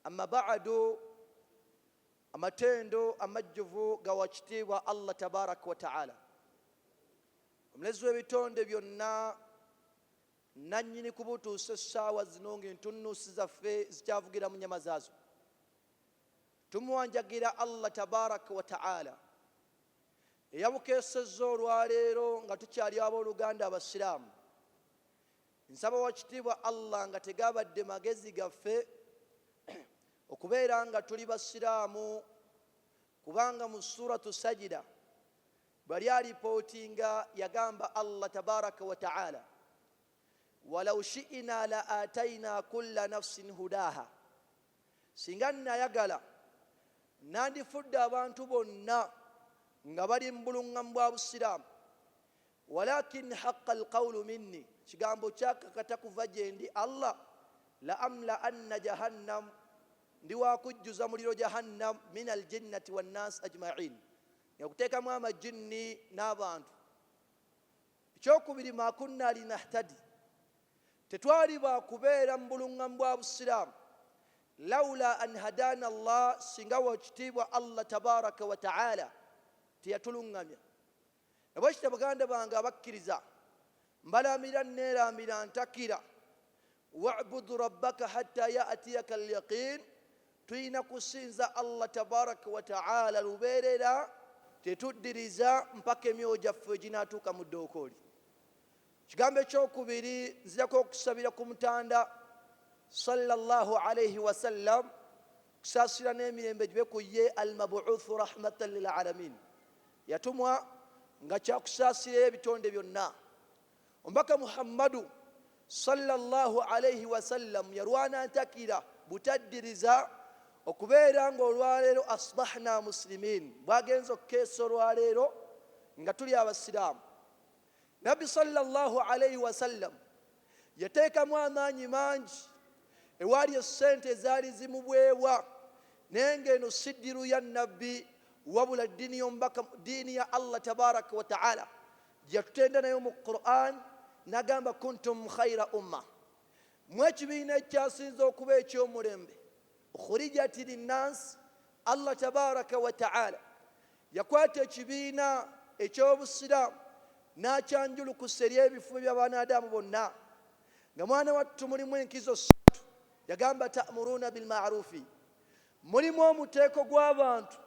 amma ba'du amatendo amajjuvu gawakitiibwa Allah tabaraka wa ta'ala omulezi w'ebitonde byonna nannyini kubutuusa essaawa zino ng'entunnuusi zaffe zikyavugira mu nnyama zaazo tumuwanjagira Allah tabaraka wa ta'ala eyabukeesezza olwaleero nga tukyali abooluganda abasiraamu nsaba wakitiibwa Allah nga tegabadde magezi gaffe okubeera nga tuli basiraamu kubanga mu suratu sajida bali alipootinga yagamba Allah tabaraka wa ta'ala walau shi'na la atayna kulla nafsin hudaha singa nayagala nandifudde abantu bonna nga bali mu buluŋŋamu bwa busiraamu walakin haqqa alqawlu minni kigambo kyakakata kuva gye ndi Allah la amla anna jahannam ndi wakujjuza muliro jahannam min aljinnati wannas ajma'in yakuteekamu amajinni n'abantu ekyokubiri ma kunna linahtadi tetwali bakubeera mu buluŋŋamu bwa busiraamu lawla an hadana Allah singa wakitiibwa Allah tabaraka wa ta'ala teyatuluŋŋamya nabwekityo baganda bange abakkiriza mbalamira neeramira ntakira wa'budu rabbaka hatta ya'tiyaka alyaqin tuyina kusinza Allah tabaraka wa ta'ala lubeerera tetuddiriza mpaka emyoyo gyaffe ginaatuuka mu ddookooli kigambo ekyokubiri nzirako okusabira ku mutanda sallallahu alayhi wasallam kusaasira n'emirembe gibe ku ye almabuuthu rahmatan lilalamin yatumwa nga kyakusaasira ebitonde byonna omubaka muhammadu sallallahu alayhi wasallam yarwana ntakira butaddiriza okubeera nga olwaleero asbahna muslimin bwagenza okukeesa olwaleero nga tuli abasiraamu nabbi sallallahu alayhi wasallam yateekamu amaanyi mangi ewaali essente ezaali zimubwewa naye ng'eno si ddiru ya nabbi wabula ddiini y'omubaka ddiini ya Allah tabaraka wa ta'ala gyatutenda nayo mu Qur'an nagamba kuntum khayra umma mwe ekibiina ekyasinza okuba eky'omulembe ukhrijat linnas Allah tabaraka wa ta'ala yakwata ekibiina eky'obusiraamu n'akyanjulukusa eri ebifu by'abanaadamu bonna nga mwana wattu mulimu enkizo ssatu yagamba ta'muruna bilma'rufi mulimu omuteeko gw'abantu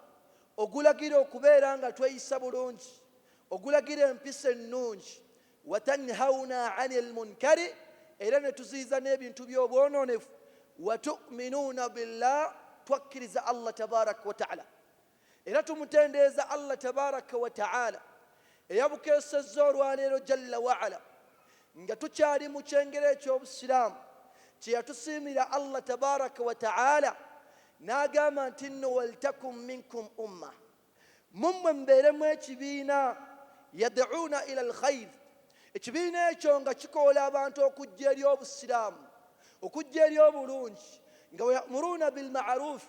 ogulagira okubeera nga tweyisa bulungi ogulagira empisa ennungi watanhawna 'anil munkari era ne tuziyiza n'ebintu by'obwononefu watu'minuuna billah twakkiriza Allah tabaraka wa ta'ala era tumutendeeza Allah tabaraka wa ta'ala eyabukeesezza olwaleero jalla wa'ala nga tukyali mu kyengero eky'obusiraamu kye yatusiimira Allah tabaraka wa ta'ala n'agamba nti nno waltakum minkum umma mummwe mbeeremu ekibiina yad'uuna ila alkhayr ekibiina ekyo nga kikoola abantu okujja eri obusiraamu okujja eri obulungi nga yamuruuna bilma'ruf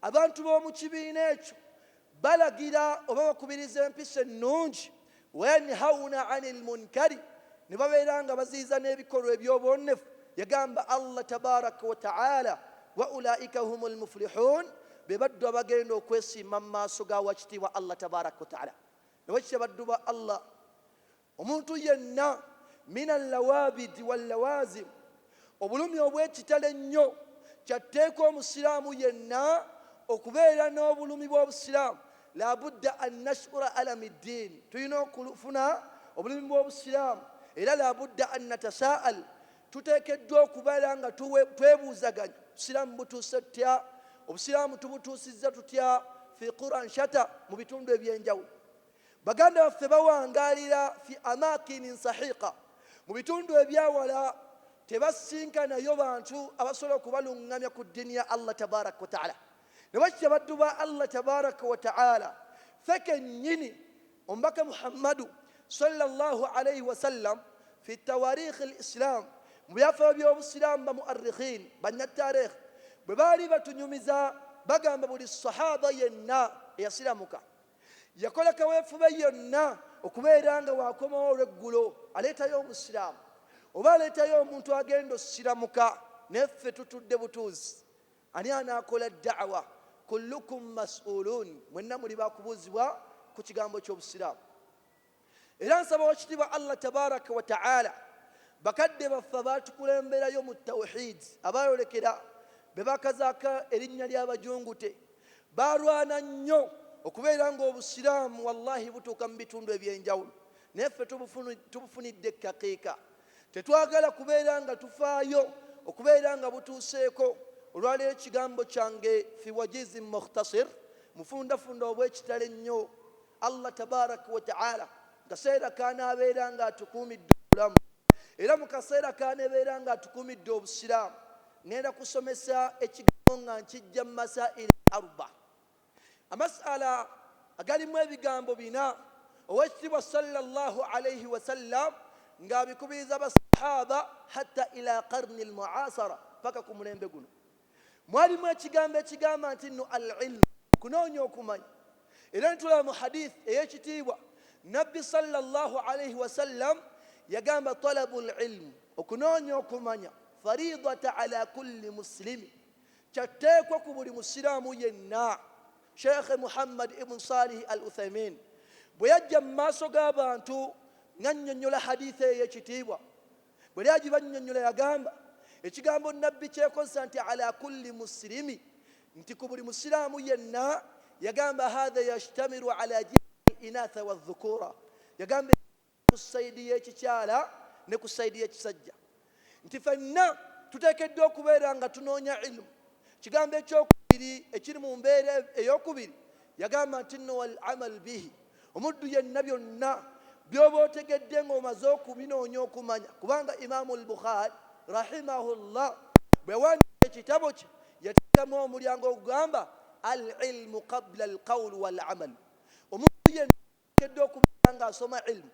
abantu b'omu kibiina ekyo balagira oba bakubiriza empisa ennungi wayanhawuna 'anil munkari ne babeera nga baziyiza n'ebikolwa eby'obwonefu yagamba Allah tabaraka wa ta'ala wa ulaika humul muflihun be baddu abagenda okwesiima mu maaso ga wakitiibwa Allah tabaraka wa ta'ala nabakitya baddu ba Allah omuntu yenna min allawabidi wallawazim obulumi obw'ekitalo ennyo kyatteeka omusiraamu yenna okubeera n'obulumi bw'obusiraamu labudda an nashura alami ddiin tulina okufuna obulumi bw'obusiraamu era labudda an natasaa'al tuteekeddwa okubeera nga twebuuzaganya obusiraamu butuuse tutya obusiraamu tubutuusizza tutya fi quran shata mu bitundu eby'enjawulo baganda baffe bawangaalira fi amakinin sahiqa mu bitundu ebyawala tebasinkanayo bantu abasobola okubaluŋŋamya ku ddiini ya Allah tabaraka wa ta'ala ne bakitya baddu ba Allah tabaraka wa ta'ala ffe kennyini omubaka muhammadu sallallahu alayhi wasallam fi tawarikhi alislam mu byafaayo by'obusiraamu bamuarrikhin bannattaarikh bwe baali batunyumiza bagamba buli sahaba yenna eyasiramuka yakola kaweefube yonna okubeera nga waakomawo olw'eggulo aleetayo omusiraamu oba aleetayo omuntu agenda osiramuka neffe tutudde butuuzi ani anaakola da'wa kullukum mas'ulun mwenna muli bakubuzibwa ku kigambo ky'obusiraamu. Era nsaba wakitiibwa Allah tabaraka wa ta'ala bakadde baffe baatukulemberayo mu tawhid abayolekera be bakazaaka erinnya ly'abajungute balwana nnyo okubeera ng'obusiraamu wallahi butuuka mu bitundu ebyenjawulo, naye ffe tubufunidde ekkakiika. Tetwagala kubeera nga tufaayo okubeera nga butuuseeko. Olwaleero ekigambo kyange fi wajizi mukhtasir, mufundafunda obw'ekitalo ennyo, Allah tabaraka wa ta'ala kaseera kanaabeera nga atukuumidde obulamu, era mu kaseera kanaabeera nga atukuumidde obusiraamu, ngenda kusomesa ekigambo nga nkijja mu masaili arba, amasala agalimu ebigambo bina. Owekitiibwa sallallahu alayhi wasallam ng'abikubiriza basahaba hatta ila qarni almuasara, paka ku mulembe guno mwalimu ekigambo ekigamba nti no al-ilm, kunoonya okumanya. Era ntulaba mu hadith ey'ekitiibwa nabbi sallallahu alayhi wasallam yagamba talabu al-ilm, okunoonya okumanya, faridata ala kulli muslimi, kyateekwa ku buli musiraamu yenna. Sheikh Muhammad ibn Salih al-Uthaymin bwe yajja mu maaso g'abantu ng'annyonnyola hadith ey'ekitiibwa, bwe lyagi bannyonnyola yagamba ekigambo nabbi kyekozesa nti ala kulli muslimi, nti ku buli musiraamu yenna, yagamba hadha yashtamiru ala jihati inatha wa dhukura, yagamba ku saidi y'ekikyala ne ku saidi y'ekisajja, nti ffenna tuteekeddwa okubeera nga tunoonya ilmu. Kigambo ekyokubiri ekiri mu mbeera ey'okubiri yagamba nti no wal amal bihi, omuddu yenna byonna byoba otegedde ng'omaze okubinoonya okumanya. Kubanga Imaamu al-Bukhari rahimahullah bwe wandiika ekitabo kye yateekamu omulyango ogugamba al-ilmu qabla al-qawl wal-amal. Omuntu yenna ateekeddwa okubeera ng'asoma ilmu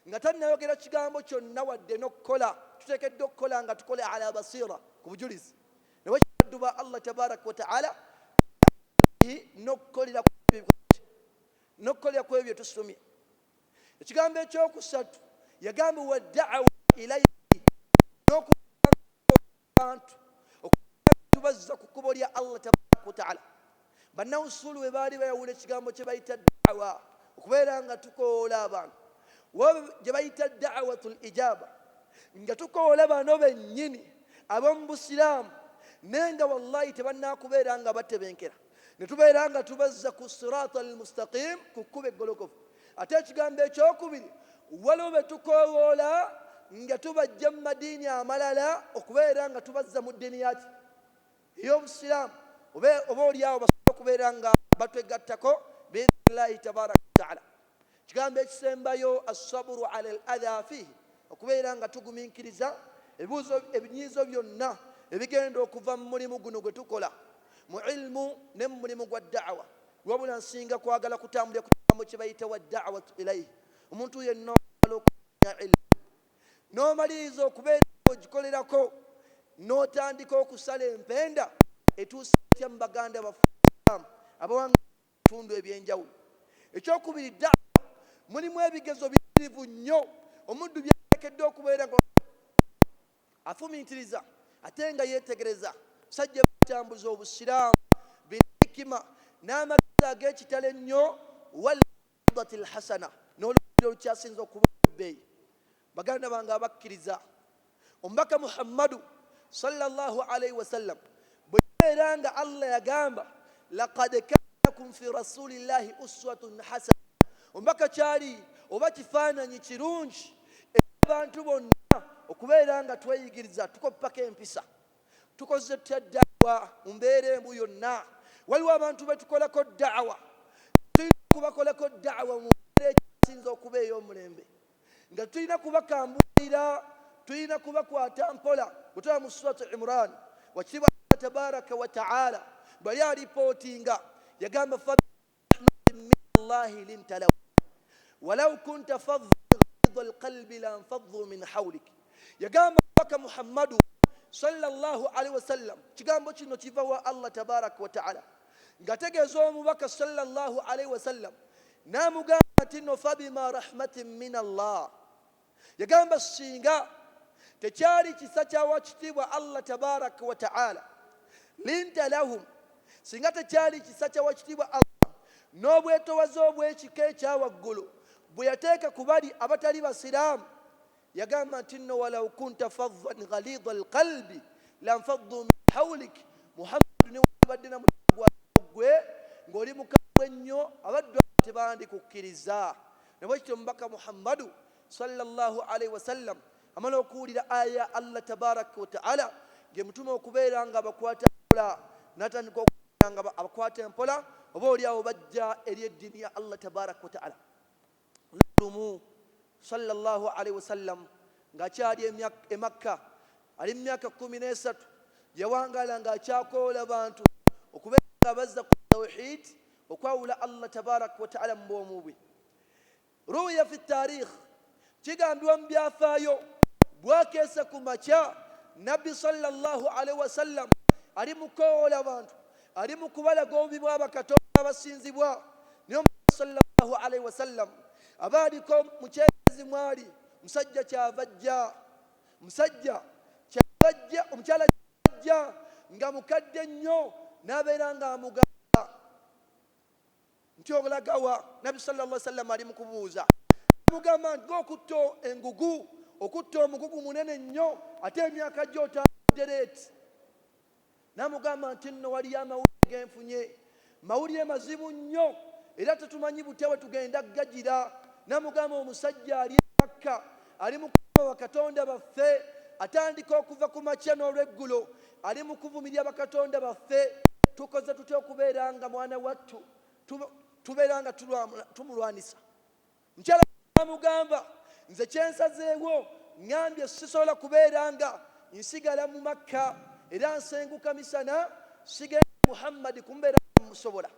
nga tannayogera kigambo kyonna wadde n'okukola. Tuteekeddwa okukola nga tukola ala basira, ku bujulizi newekidduba Allah tabaraka wa ta'ala n'okukolera ku ebyo tusomye. Ekigambo ekyokusatu yagamba wa da'wa ilayhi, n'okubantu okubazza ku kkubo lya Allah tabaraka wa ta'ala. Bannawusulu bwe baali bayawula ekigambo kye bayita da'wa, okubeera nga tukoola abantu, gye bayita da'watul ijaba, nga tukoola bano bennyini ab'omu busiraamu, naye nga wallahi tebannaakubeera nga batebenkera, ne tubeera nga tubazza ku sirata al-mustaqim, ku kkubo eggolokofu. Ate ekigambo ekyokubiri waliwo be tukoowoola nga tubajja mu madiini amalala okubeera nga tubazza mu ddiini yaki ey'obusiraamu, oba oliawo basobola okubeera nga batwegattako biidhnillahi tabaraka wa ta'ala. Kigambo ekisembayo assaburu ala al-adha fihi, okubeera nga tugumiikiriza ebinyiizo byonna ebigenda okuva mu mulimu guno gwe tukola mu ilmu ne mu mulimu gwa da'wa. Wabula nsinga kwagala kutambulira ku kigambo kye bayita wa da'watu ilayhi. Omuntu yenna omala okumanya ilmu n'omaliriza okubeera ogikolerako n'otandika okusala empenda, etuusa etya mu baganda baffe abawanga ebitundu ebyenjawulo. Ekyokubiri, da'wa mulimu ebigezo birivu nnyo. Omuddu byateekeddwa okubeera nga afumiitiriza ate nga yeetegereza musajja batambuza obusiraamu bihikima n'amagezi ag'ekitalo ennyo, walidati lhasana, n'olugero olukyasinza okuba ebbeeyi. Baganda bange abakkiriza, omubaka Muhammadu sallallahu alayhi wasallam bwe yabeera nga Allah yagamba laqad kana lakum fi rasulillahi uswatun hasana, omubaka kyali oba kifaananyi kirungi abantu bonna okubeera nga tweyigiriza tukoppako empisa, tukoze tutya da'wa mu mbeera embu yonna. Waliwo abantu betukolako da'wa, tulina kubakolako da'wa mu mbeera ekyasinza okuba ey'omulembe, nga tulina kubakambulira, tulina kubakwata mpola. Bwetulaba mu suratu Imran, wakitibwa Allah tabaraka wa ta'ala bali alipootinga yagamba fabirahmatin min Allahi linta lahu walau kunta faddan ghalidha alqalbi lanfaddu min hawlik. Yagamba paka Muhammadu sallallahu alayhi wasallam, kigambo kino kiva wa Allah tabaraka wa ta'ala, ngategeeza omubaka sallallahu alayhi wasallam n'amugamba nti no fabima rahmatin min Allah. Yagamba singa tekyali kisa kya wakitiibwa Allah tabaraka wa ta'ala linta lahum singa tekyali kisa kya wakitiibwa Allah n'obwetowaze obw'ekika ekyawaggulu bwe yateeka ku bali abatali basiraamu yagamba nti nno walau kunta faddan ghalida alqalbi lanfaddu min hawlik Muhammadu ne wabadde na mutagwa gwe ng'oli mukambwe nnyo abaddu tebandikukkiriza. Ne bwe kityo mubaka Muhammadu sallallahu alaihi wasallam amala okuwulira aya Allah tabaraka wa ta'ala ng'emutuma okubeera nga abakwata mpola n'atandika okubeera nga abakwata empola oba oliawo bajja eri eddiini ya Allah tabaraka wa ta'ala. Lumu sallallahu alaihi wasallam ng'akyali e Makka ali mu myaka 13 yawangaala ng'akyakoola abantu okubeera nga bazza ku tawhid okwawula Allah tabaraka wa ta'ala mu bwomu bwe. Ruwiya fi taarikh kigambibwa mu byafaayo bwakeesa ku makya nabbi sallallahu alaihi wasallam ali mu koola abantu ali mu kubalaga obubi bw'abakatonda abasinzibwa niyo sallallahu alaihi wasallam abaaliko mukyezi mwali musajja kyavajja omukyala kyavajja nga mukadde nnyo n'abeera nga amugamba nti olagawa nabbi sallallahu alaihi wasallam ali mu kubuuza amugamba nti okutta engugu okutta omugugu munene nnyo ate emyaka gyo otaddereeti n'amugamba nti nno waliyo amawulire genfunye mawulire mazibu nnyo era tetumanyi butewe tugenda gagira. N'amugamba omusajja ali Makka ali mu kuvumirira bakatonda baffe atandika okuva ku makya n'olweggulo ali mu kuvumirira bakatonda baffe tukoze tutya okubeera nga mwana wattu tubeera nga tumulwanisa. Mukyala amugamba nze kyensazeewo ngambye sisobola kubeera nga nsigala mu Makka era nsenguka misana sigenda Muhammadi kumbeera musobola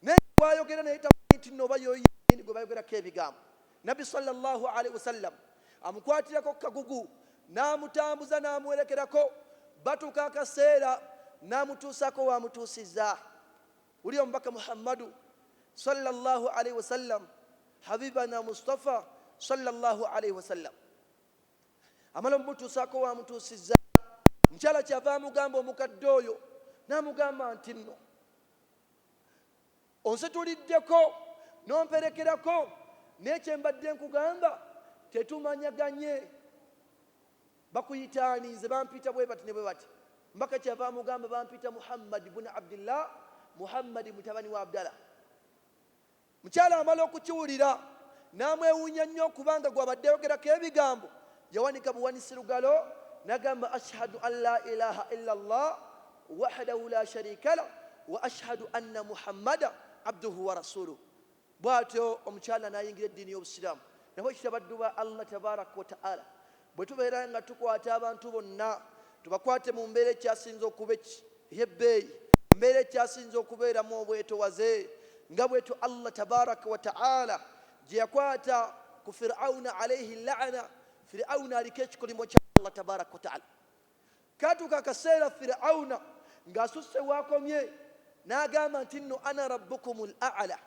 naye bwayogera naye nti nno oba yoyini gwe bayogerako ebigambo. Nabbi sallallahu alaihi wasallam amukwatirako kagugu n'amutambuza n'amuwerekerako batuuka akaseera n'amutuusako wamutuusiza. Uli omubaka Muhammadu sallallahu alaihi wasallam habibana Mustafa sallallahu alaihi wasallam amala omutuusako wamutuusiza. Mukyala kyava amugamba omukadde oyo n'amugamba nti nno onsituliddeko n'omperekerako n'ekye mbadde nkugamba tetumanyaganye bakuyitaanize bampita bwe bati ne bwe bati. Mbaka kyava amugamba bampita Muhammad ibn Abdillah Muhammadi mutabani wa Abdallah. Mukyala amala okukiwulira n'amwewuunya nnyo kubanga gwabadde yogerako ebigambo yawanika buwanisi lugalo n'agamba ashhadu an la ilaha illa Allah wahdahu la sharika lah wa ashhadu anna Muhammada abduhu wa rasuluhu. Bw'atyo omukyala n'ayingira eddiini y'obusiraamu. Nabo kitabaddu ba Allah tabaraka wa ta'ala bwe tubeera nga tukwata abantu bonna tubakwate mu mbeera ekyasinza okuba ey'ebbeeyi mbeera ekyasinza okubeeramu obwetowaze nga bwetu Allah tabaraka wa ta'ala gye yakwata ku Firawuna alayhi la'ana. Firawuna aliko ekikolimo kya Allah tabaraka wa ta'ala. Katuuka akaseera Firawuna ng'asusse waakomye n'agamba nti nno ana rabbukumul a'la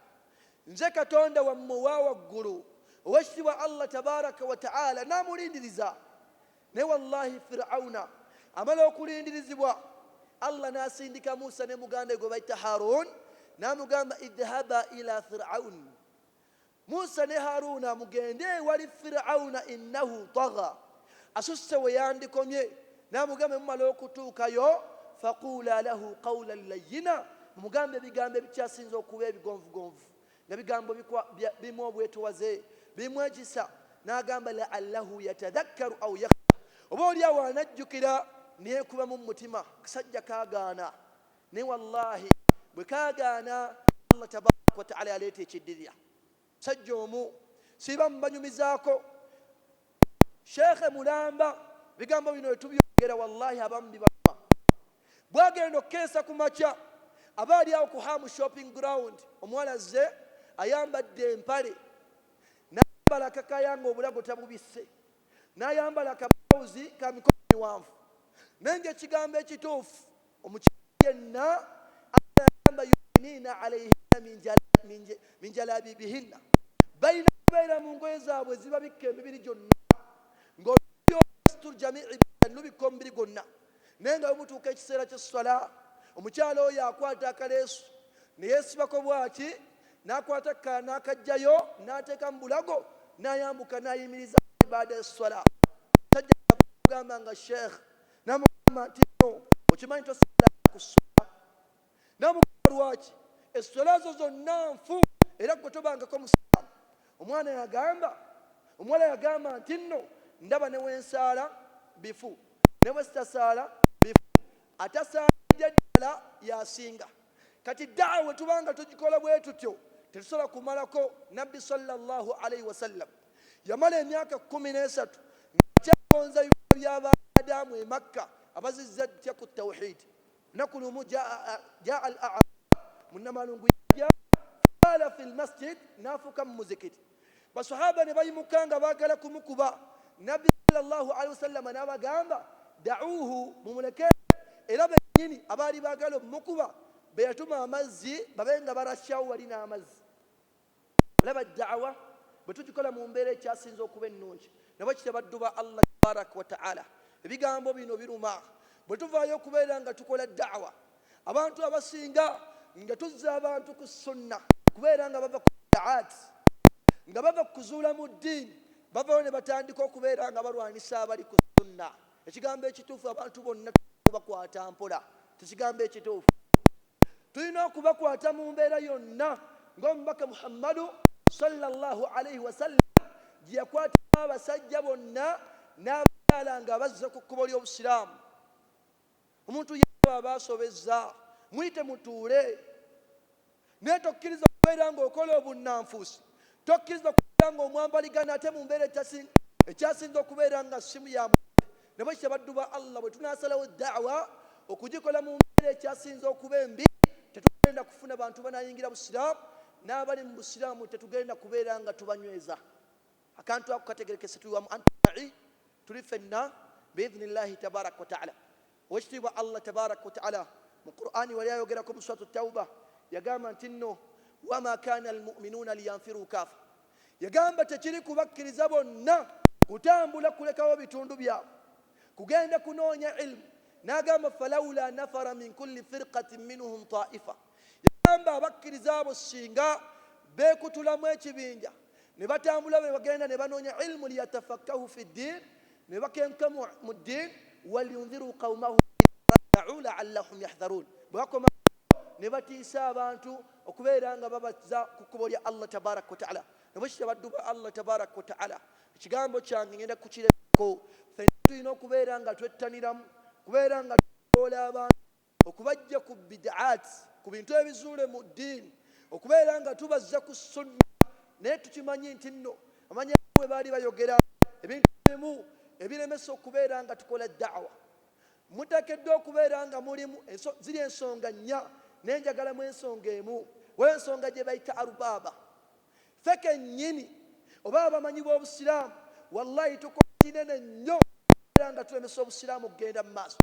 nze katonda wammwe wa waggulu owekitiibwa Allah tabaraka wa ta'ala n'amulindiriza. naye wallahi Firawuna amala okulindirizibwa Allah n'asindika Musa ne muganda gwe bayita Harun n'amugamba idhhaba ila Firaun. Musa ne Haruna mugende ewali Firawuna innahu tagha asusse we yandikomye n'amugamba mumala okutuukayo faqula lahu qawlan layyina mugambe ebigambo ebikyasinza okuba ebigonvugonvu n'ebigambo bimu obwetowaze bimwegisa. N'agamba la'allahu yatadhakkaru aw yakhsha oba oliawo anajjukira neyekuba mu mutima. Kasajja kaagaana naye wallahi bwe kaagaana Allah tabaraka wa ta'ala aleeta ekiddirira. Sajja omu siba mubanyumizaako Sheikh Mulamba bigambo bino etubyogera wallahi abamu bibama bwagenda okukeesa ku makya aba ali awo ku Hamu shopping ground omuwala azze ayambadde empale n'ayambala akakayanga obulago tabubisse n'ayambala akabawuzi ka mikono miwanvu naye ng'ekigambo ekituufu omukyala yenna ayamba yuminina alayhinna min jalabibihinna balina kubeera mu ngoye zaabwe zibabikka emibiri gyonna ng'olubikka omubiri gwonna nenga obutuuka ekiseera ky'essala omukyala oyo akwata akaleesu ne yeesibako bwaki n'akwata n'akajjayo n'ateeka mu bulago n'ayambuka n'ayimiriza ibaada y'essala. Sajja kugamba nga sheekh n'amugamba nti no okimanyi tosala ku ssala. N'amugamba lwaki? Essala zo zonna nfu era gwe tobangako musiraamu. Omuwala yagamba nti nno ndaba ne wensaala bifu ne bwe sitasaala bifu. Atasaalidde ddala yasinga. Kati daawa bwe tubanga tugikola bwe tutyo tetusobola kumalako. Nabbi sallallahu alaihi wasallam yamala emyaka 13 ng'akyagonza bibuga by'Abadamu e Makka abazizza ddya ku tawhid. Lunaku lumu jaa al-a'rab munnamalungu qala fi al-masjid n'afuuka mu muzikiti. Basahaba ne bayimuka nga baagala kumukuba. Nabbi sallallahu alaihi wasallam n'abagamba da'uhu mumuleke. Era bennyini abaali baagala omukuba be yatuma amazzi babe nga barasyawo wali n'amazzi. Olaba da'wa bwe tugikola mu mbeera ekyasinza okuba ennungi. Nabo kityo baddu ba Allah tabaraka wa ta'ala. Ebigambo bino biruma. Bwe tuvaayo okubeera nga tukola da'wa abantu abasinga nga tuzza abantu ku sunna kubeera nga bava ku bid'aat nga bava kuzuula mu ddiini bavayo ne batandika okubeera nga balwanisa abali ku sunna. Ekigambo ekituufu abantu bonna tubakwata mpola, tekigambo ekituufu. Tulina okubakwata mu mbeera yonna ng'omubaka Muhammadu sallallahu alaihi wasallam gye yakwata abasajja bonna n'abakyala nga bazze ku kkubo ly'obusiraamu. Omuntu yaba abasobezza muyite mutuule, naye tokkiriza okubeera ng'okola obunnanfuusi, tokkiriza okubeera ng'omwambaligana ate mu mbeera ekyasinza okubeera nga simu ya ne bwe kityo baddu ba Allah bwe tunaasalawo da'wa okugikola mu mbeera ekyasinza okuba embi tetugenda kufuna bantu banayingira busiraamu, n'abali mu busiraamu tetugenda kubeera nga tubanyweza. Akantu ako kategerekese tuliwamu antai tuli ffenna biidhnillahi tabaraka wa ta'ala. Owekitiibwa Allah tabaraka wa ta'ala mu Qur'ani wali ayogerako mu suratu Tawba yagamba nti nno wama kana almu'minuuna liyanfiru kaafa. Yagamba tekiri kubakkiriza bonna kutambula kulekawo bitundu byabwe kugenda kunoonya ilmu. N'agamba falawla nafara min kulli firqatin minhum ta'ifa. Yagamba abakkiriza abo singa beekutulamu ekibinja ne batambula be bagenda ne banoonya ilmu liyatafakkahu fi ddiin ne bakenka mu ddiin waliyunziru qawmahum raja'u la'allahum yahdharun. Bwe bakoma ne batiisa abantu okubeera nga babazza ku kkubo lya Allah tabaraka wa ta'ala. Ne bwe kityo baddu ba Allah tabaraka wa ta'ala, ekigambo kyange ngenda kukireko ffenna tulina okubeera nga twettaniramu kubeera nga tukola abantu okubajja ku bid'aat ku bintu ebizuule mu ddiini okubeera nga tubazza ku sunna. Naye tukimanyi nti nno amanya bwe baali bayogera ebintu bimu ebiremesa okubeera nga tukola da'wa. Mutakeddwa okubeera nga mulimu ziri ensonga nnya naye njagalamu ensonga emu, w'ensonga gye bayita arubaba. Ffe kennyini oba abamanyi b'obusiraamu wallahi tukola kinene nnyo okubeera nga tulemesa obusiraamu okugenda mu maaso.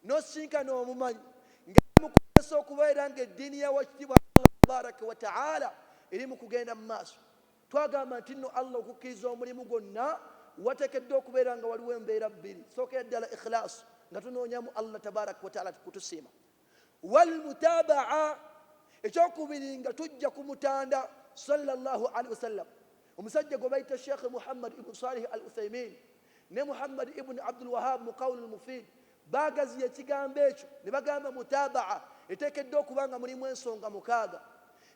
N'osinkana omumanyi ng'amukozesa okubeera nga eddiini y'owekitiibwa Allah tabaraka wa ta'ala eri mu kugenda mu maaso. Twagamba nti nno Allah okukkiriza omulimu gwonna wateekeddwa okubeera nga waliwo embeera bbiri. Sookera ddala ikhlaasu nga tunoonyamu Allah tabaraka wa ta'ala kutusiima. Walmutabaa, ekyokubiri nga tujja ku mutanda sallallahu alaihi wasallam. Omusajja gwe bayita Sheikh Muhammad ibn Salih al-Uthaymin ne Muhammad ibn Abdul Wahhab mu Qawl al-Mufid baagaziya ekigambo ekyo ne bagamba mutabaa eteekeddwa okuba nga mulimu ensonga mukaaga.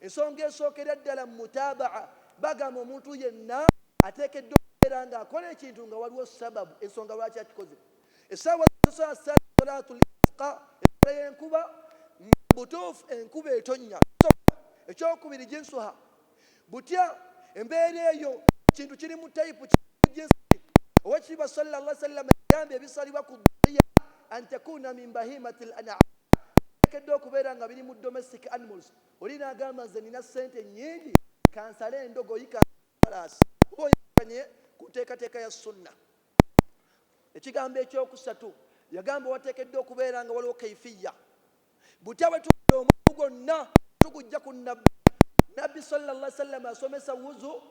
Ensonga esookera ddala mu mutabaa bagamba omuntu yenna ateekeddwa okubeera nga akola ekintu nga waliwo sababu, ensonga lwaki akikoze. Essaawa salaatul isqa enkola y'enkuba butuufu enkuba etonnya. Ekyokubiri jinsuha butya embeera eyo kintu kiri mu tayipu jinsi. Owekitiibwa sallallahu alaihi wasallam yagambye ebisalibwa ku ddiya an takuna min bahimati al-an'am, eteekeddwa okubeera nga biri mu domestic animals. Oli n'agamba nze nina ssente nnyingi kansale endogoyi kansalaasi oba oyakanye ku nteekateeka ya sunna. Ekigambo ekyokusatu yagamba wateekeddwa okubeera nga waliwo kaifiya. Butya bwe tukola omuntu gwonna tugujja ku nabbi sallallahu alaihi wasallam asomesa wuzu,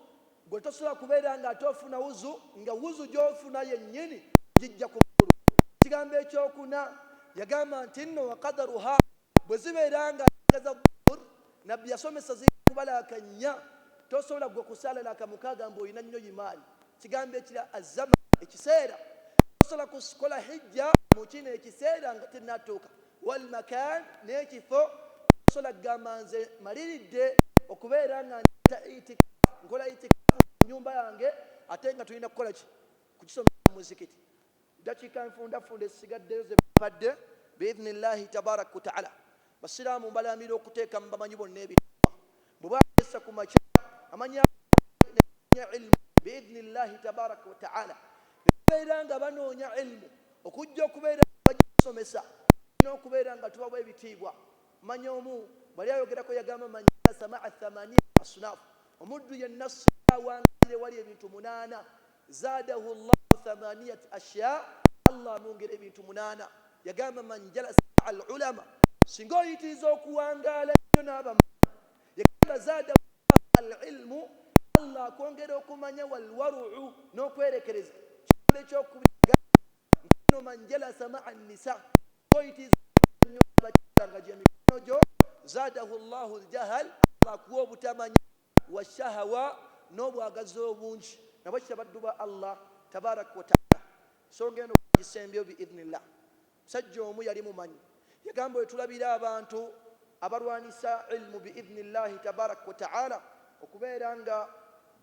gwe tosobola kubeera nga ate ofuna wuzu nga wuzu gy'ofuna yennyini gijja ku ggulu. Ekigambo ekyokuna yagamba nti nno wa qadaruha bwe zibeera nga za dhuhur nabbi yasomesa zikubalakanya tosobola gwe kusala nakamukaaga mbu olina nnyo imaani kigambo ekira azama ekiseera tosobola kukola hijja mu kino ekiseera nga tinatuuka walmakan n'ekifo tosobola kugamba nze maliridde okubeera nga nkola itikafu mu nyumba yange ate nga tulina kukola ki kukisomesa mu muzikiti dakiika nfundafunda esigaddeyo zebadde biidhnillahi tabaraka wataala basiraamu mbalamira okuteeka mu bamanyi bonna ebituwa bwe baesa ku makya amanya ilmu biidhnillahi tabaraka wataala nebabeera nga banoonya ilmu okujja okubeera bagisomesa n'okubeera nga tubawa ebitiibwa manya omu bali ayogerako yagamba manya samaa 8 asnaf omuddu yenna wangire wali ebintu 8 zadahu llahu 8 ashya allah amwongera ebintu 8 yagamba man jalasa al ulama singa oyitiriza okuwangaala nnyo n'abamanyi yagamba zadahu al ilmu allah akwongera okumanya walwaruu n'okwerekereza kikole ekyokubiga nno man jalasa maa nisa oyitiriza nnyo abakiranga gyemikono gyo zadahu llahu ljahal allah akuwa obutamanya washahawa n'obwagazi obungi nabo kitabaddu ba allah tabaraka wataala songa eno kugisembyo biidhnillah musajja omu yali mumanyi yagamba bwe tulabira abantu abalwanisa ilmu biidhnillahi tabaraka wataala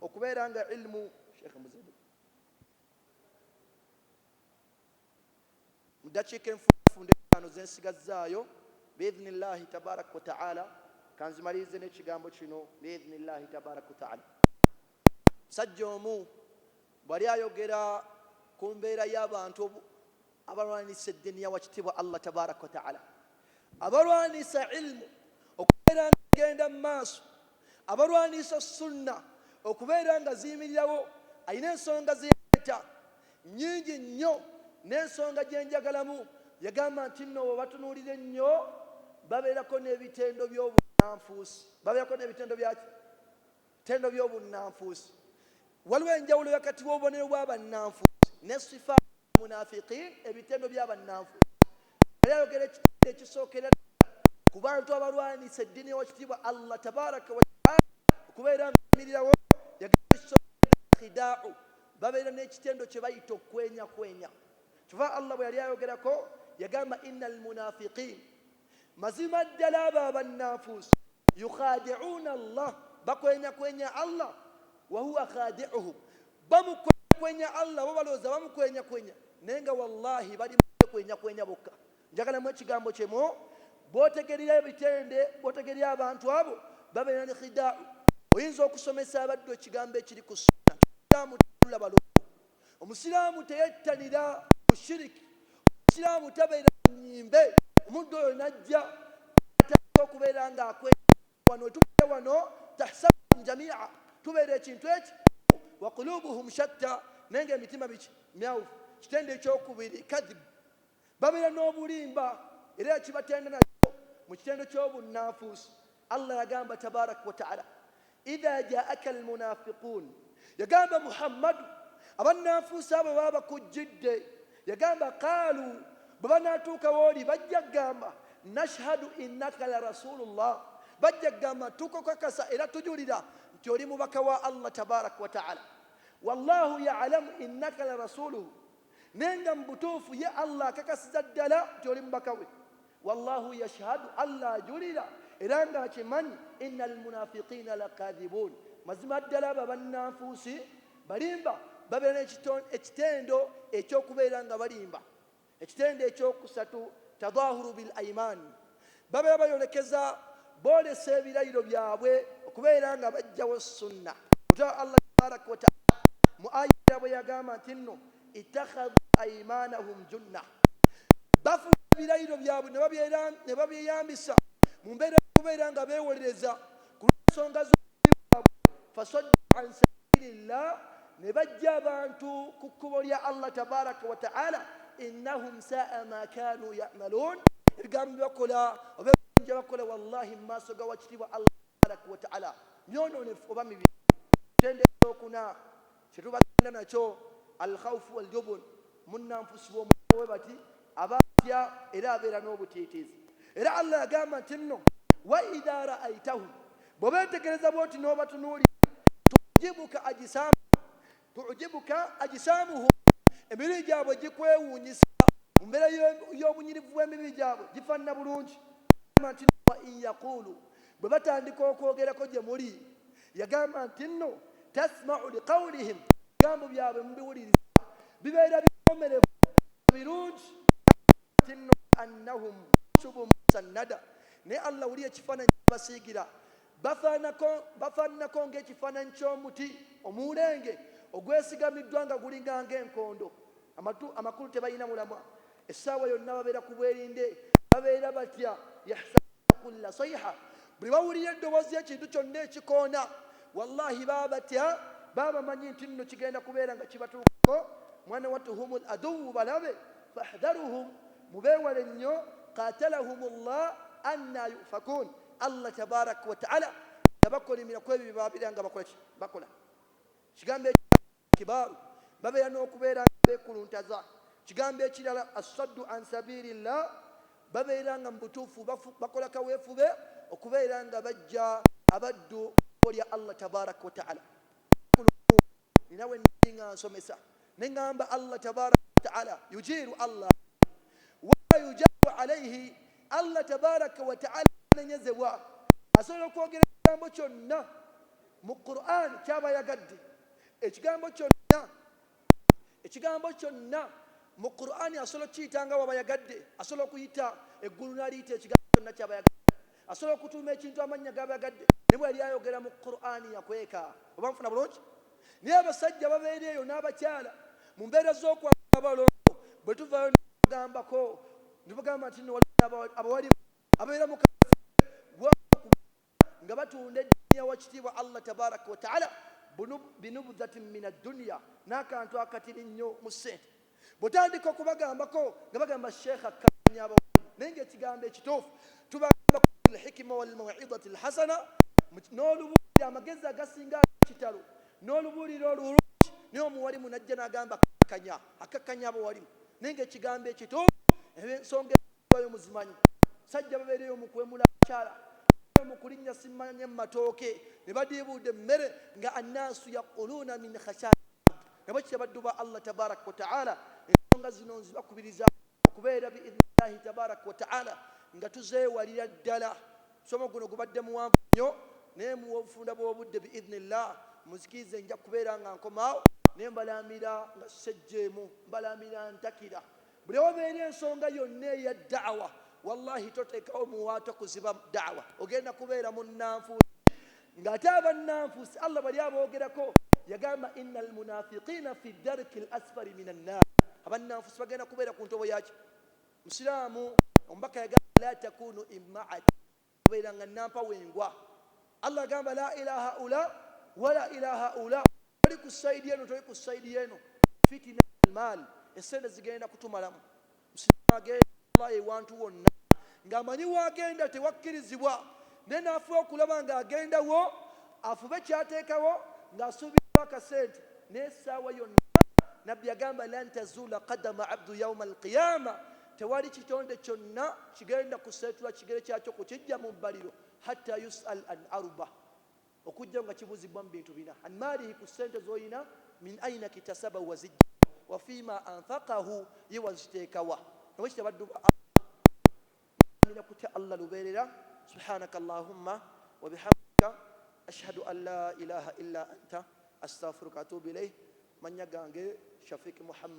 okubeera nga ilmu sheikh muzidi mu dakiika enfunde ttaano zensigazaayo biidhnillahi tabaraka wataala kanzimalirize n'ekigambo kino biidhnillahi tabaraka wataala musajja omu bwali ayogera ku mbeera y'abantu abalwanisa eddiini ya wakitiibwa allah tabaraka wataala abalwanisa ilmu okubeera nga genda mu maaso abalwanisa sunna okubeera nga ziyimirirawo ayina ensonga zeyeeta nyingi nnyo n'ensonga gyenjagalamu yagamba nti nno bwe batunuulira ennyo babeerako n'ebitendo by'obunanfuusi babeerako n'ebitendo byaki bitendo by'obunanfuusi waliwo enjawulo wakati w'obubonero bw'abannanfuusi ne sifa munafiqin ebitendo by'abannanfuusi ayayogera ekitendo ekisookera ku bantu abalwanisa eddiini y'owakitiibwa allah tabaraka wataala okubeera nga bayimirirawo yagamba ekisookera khidaau babeera n'ekitendo kye bayita okwenyakwenya kyova allah bwe yali ayogerako yagamba inna almunafiqin mazima ddala abo abannanfuusi yukhadi'uuna allah bakwenyakwenya allah wahuwa khadi'uhum bamukwenyakwenya allah bo balowooza bamukwenyakwenya naye nga wallahi bali mukwenyakwenya bokka njagalamu ekigambo kyemu bw'otegerera ebitende bw'otegerera abantu abo babeera ne khidaa'u oyinza okusomesa abaddu ekigambo ekiri ku sunna omusiraamu tatula balongo omusiraamu teyettanira ku shiriki omusiraamu tabeera nyimbe omuddu oyo najja ataka okubeera nga wano tubeera wano tahsabuhum jamia tubeera ekintu eki wa qulubuhum shatta naye nga emitima biki myawufu kitende ekyokubiri kadhibu babeera n'obulimba era kibatenda nakyo mu kitendo ky'obunanfuusi allah yagamba tabaraka wataala idha jaaka almunafiqun yagamba muhammadu abannanfuusi abo baba bakujjidde yagamba qaalu bwe banaatuuka wooli bajja kugamba nashhadu innaka la rasulullah bajja kugamba tukukakasa era tujulira nti oli mubaka wa allah tabaraka wataala wallahu yalamu innaka la rasuluhu naye nga mu butuufu ye allah akakasiza ddala nti oli mubaka we wallahu yashhadu allah ajulira era nga akimanyi inna almunafiqina lakadhibuun mazima ddala abo abannanfuusi balimba babeera ekitendo ekyokubeera nga balimba ekitendo ekyokusatu tadahuru bil aiman babeera bayolekeza boolesa ebirayiro byabwe okubeera nga bajjawo sunna kutaba allah tabaraka wataala mu aya bwe yagamba nti nno ittakhadhu aimanahum junna bafuula ebirayiro byabwe ne babyeyambisa mu mbeera okubeera nga beewolereza ku lw'ensonga z'obubi bwabwe fasaddu an sabilillah ne bajja abantu ku kkubo lya allah tabaraka wataala innahum saa ma kanu yamaluun ebigambo byebakola oba ebinja bakola wallahi mu maaso ga wakitiibwa allah tabaraka wataala myonoonefu oba mibi kitende ekyokuna kyetubagenda nakyo alkhawfu waljubun munnanfusi b'omwe bati abatya era abeera n'obutiitiizi. Era Allah yagamba nti nno wa idha ra'aytahum, bw'obeetegereza bw'oti n'obatunuulira, tujibuka ajisamuhum, emibiri gyabwe gikwewuunyisa, mu mbeera y'obunyirivu bw'emibiri gyabwe gifaanana bulungi. Nti wa in yaqulu, bwe batandika okwogerako gye muli, yagamba nti nno tasma'u liqawlihim, ebigambo byabwe mubiwuliriza bibeera bikomerevu birungi. Nti nno annahum khushubu musannada, naye Allah wuli ekifaananyi basiigira bafaananako ng'ekifaananyi ky'omuti omuwulenge ogwesigamiddwa nga gulinga ng'enkondo, amakulu tebalina mulamwa. Essaawa yonna babeera ku bwerinde, babeera batya, yahsabuna kulla sayha, buli bawulira eddoboozi y'ekintu kyonna ekikoona, wallahi baba batya, baba bamanyi nti nno kigenda kubeera nga kibatuukako. Mwana watuhumul aduwu, balabe, fahdharuhum, mubeewale nnyo, qatalahumullah anna yufakun. Allah tabaraka wa ta'ala yabakolimira ku ebyo bye babeera nga bakola. Kigambo ekibaaru babeera n'okubeera nga beekuluntaza. Kigambo ekirala assaddu an sabilillah, babeera nga mu butuufu bakola kaweefube okubeera nga bajja abaddu lya Allah tabaraka wa ta'ala. Ninawe nga nsomesa ne ngamba Allah tabaraka wa ta'ala yujiru Allah wa yujaru alayhi. Allah tabaraka wa ta'ala nenyezebwa, asobola okwogera ekigambo kyonna mu Qur'an kyaba yagadde. Ekigambo kyonna mu Qur'an asobola okiyitanga waba yagadde, asobola okuyita eggulu n'aliyita ekigambo kyonna kyaba yagadde, asobola okutuuma ekintu amannya gaba yagadde, ne bwe yali ayogera mu Qur'an yakweka. Oba nfuna bulungi? Naye abasajja babeera eyo n'abakyala mu mbeera z'okwambala abalongo, bwe tuvaayo nebagamba nti nno abawalimu abeera mu nga batunda eddunya wa kitiibwa Allah tabaraka wa ta'ala binubudhatin min ad-dunya, n'akantu akatini nnyo mu ssente. Bw'otandika okubagambako nga bagamba sheekha akkanya abawalimu, naye ng'ekigambo ekituufu tubagamba al-hikma wal maw'idhati al-hasana, n'olubuulira amagezi agasinga ekitalo, n'olubuulira olulungi. Naye omuwalimu najja n'agamba akakkanya abawalimu, naye ng'ekigambo ekituufu ensonga eyo muzimanyi. Sajja babeereyo mu kwemula abakyala, mu kulinnya simmanye mu matooke, ne badiibuudde emmere nga annaasu yaquluuna min khashaya. Nga bakitya baddu ba Allah tabaraka wa ta'ala, ensonga zino nzibakubiriza okubeera biidhnillahi tabaraka wa ta'ala nga tuzeewalira ddala. Somo guno gubadde muwanvu nnyo, naye mubufunda bw'obudde biidhnillah muzikirize nja kubeera nga nkomaawo, naye mbalamira nga sejjeemu, mbalamira ntakira. Buli obeera ensonga yonna eya da'wa, wallahi toteekawo muwaato kuziba da'wa, ogenda kubeera munnanfuusi. Ng'ate abannanfuusi Allah bali aboogerako, yagamba innal munafiqina fi darki al-asfali min an-nar. Abannanfuusi bagenda kubeera ku ntobo yaki. Musiraamu omubaka yagamba la takunu imma'at, kubeera nga nampawengwa. Allah yagamba la ilaha ula wala ilaha ula, toli ku sayidi eno toli ku sayidi eno. Fitina al-mal, essente zigenda kutumalamu. Musiraamu agenda Allah ewantu wonna ng'amanyi wagenda tewakkirizibwa, naye n'afuba okulaba ng'agendawo afube kyateekawo ng'asuubirwa akasente. Naye essaawa yonna nabbi yagamba lan tazuula qadama abdu yawma alqiyama, tewali kitonde kyonna kigenda kuseetula kigere kyakyo kukijja mu bbaliro hatta yus'al an arba, okujja nga kibuuzibwa mu bintu bina: an maalihi, ku ssente z'olina, min aina kitasaba wa zijja, wa fiima anfaqahu, ye waziteekawa. Nabwekitya baddu kutya Allah lubeerera. Subhanaka Allahumma wa bihamdika ashhadu an la ilaha illa anta astaghfiruka wa atubu ilayk. Mannya gange Shafiq Muhammad.